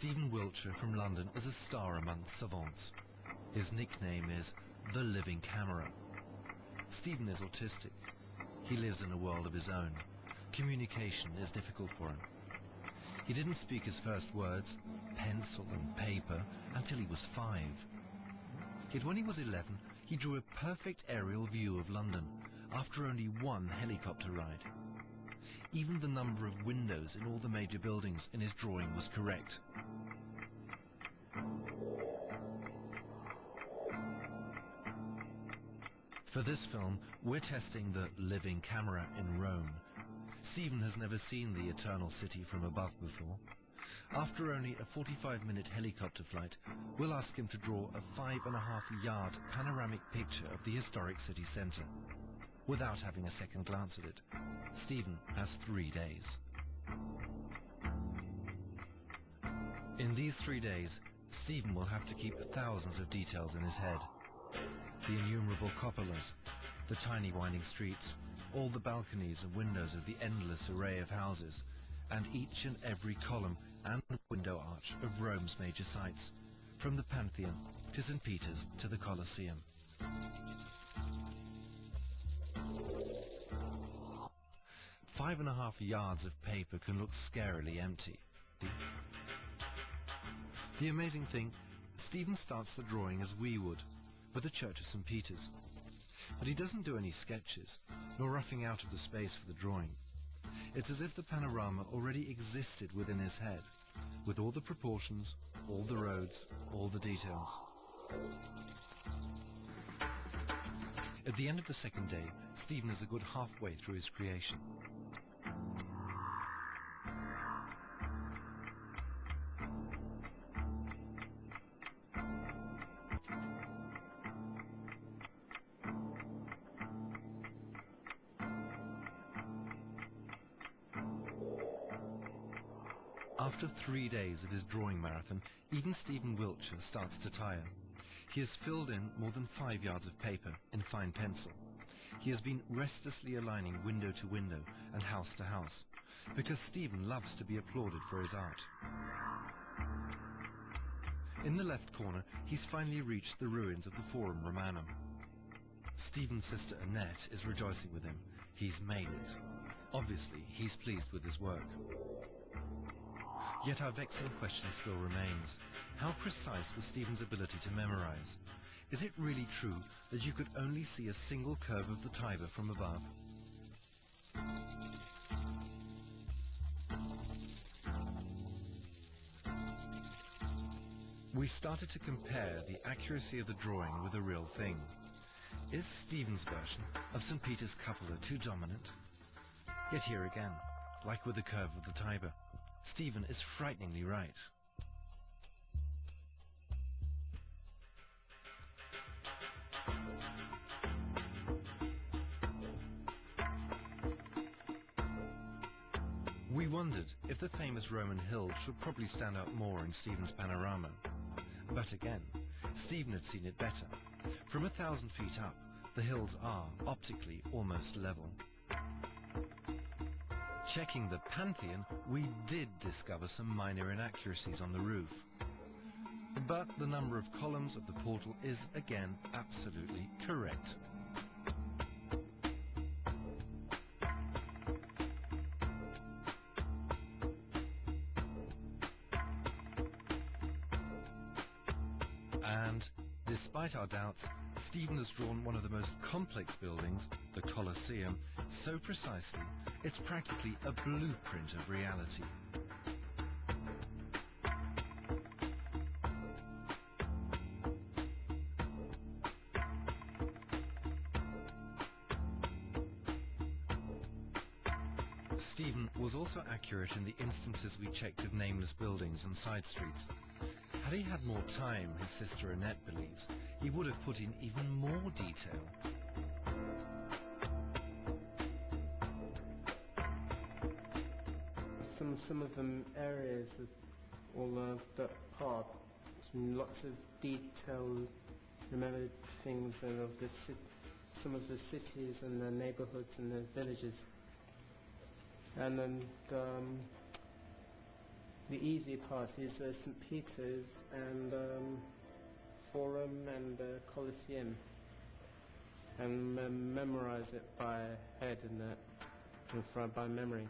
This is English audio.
Stephen Wiltshire from London is a star among savants. His nickname is the living camera. Stephen is autistic. He lives in a world of his own. Communication is difficult for him. He didn't speak his first words, pencil and paper, until he was 5. Yet when he was 11, he drew a perfect aerial view of London after only one helicopter ride. Even the number of windows in all the major buildings in his drawing was correct. For this film, we're testing the living camera in Rome. Stephen has never seen the Eternal City from above before. After only a 45-minute helicopter flight, we'll ask him to draw a 5.5-yard panoramic picture of the historic city centre. Without having a second glance at it, Stephen has 3 days. In these 3 days, Stephen will have to keep thousands of details in his head. The innumerable cupolas, the tiny winding streets, all the balconies and windows of the endless array of houses, and each and every column and window arch of Rome's major sites, from the Pantheon to St. Peter's to the Colosseum. Five and a half yards of paper can look scarily empty. The amazing thing, Stephen starts the drawing as we would, with the Church of St. Peter's. But he doesn't do any sketches, nor roughing out of the space for the drawing. It's as if the panorama already existed within his head, with all the proportions, all the roads, all the details. At the end of the second day, Stephen is a good halfway through his creation. After 3 days of his drawing marathon, even Stephen Wiltshire starts to tire. He has filled in more than 5 yards of paper in fine pencil. He has been restlessly aligning window to window and house to house, because Stephen loves to be applauded for his art. In the left corner, he's finally reached the ruins of the Forum Romanum. Stephen's sister Annette is rejoicing with him. He's made it. Obviously, he's pleased with his work. Yet our vexing question still remains. How precise was Stephen's ability to memorize? Is it really true that you could only see a single curve of the Tiber from above? We started to compare the accuracy of the drawing with the real thing. Is Stephen's version of St. Peter's cupola too dominant? Yet here again, like with the curve of the Tiber, Stephen is frighteningly right. We wondered if the famous Roman hills should probably stand out more in Stephen's panorama. But again, Stephen had seen it better. From 1,000 feet up, the hills are, optically, almost level. Checking the Pantheon, we did discover some minor inaccuracies on the roof. But the number of columns of the portal is, again, absolutely correct. And, despite our doubts, Stephen has drawn one of the most complex buildings, the Colosseum, so precisely, it's practically a blueprint of reality. Stephen was also accurate in the instances we checked of nameless buildings and side streets. Had he had more time, his sister Annette believes, he would have put in even more detail. Some of them areas of all that part, lots of detail, remember things of some of the cities and the neighborhoods and the villages. And then the easy part is St. Peter's and Forum and Colosseum, and memorize it by head and that, by memory.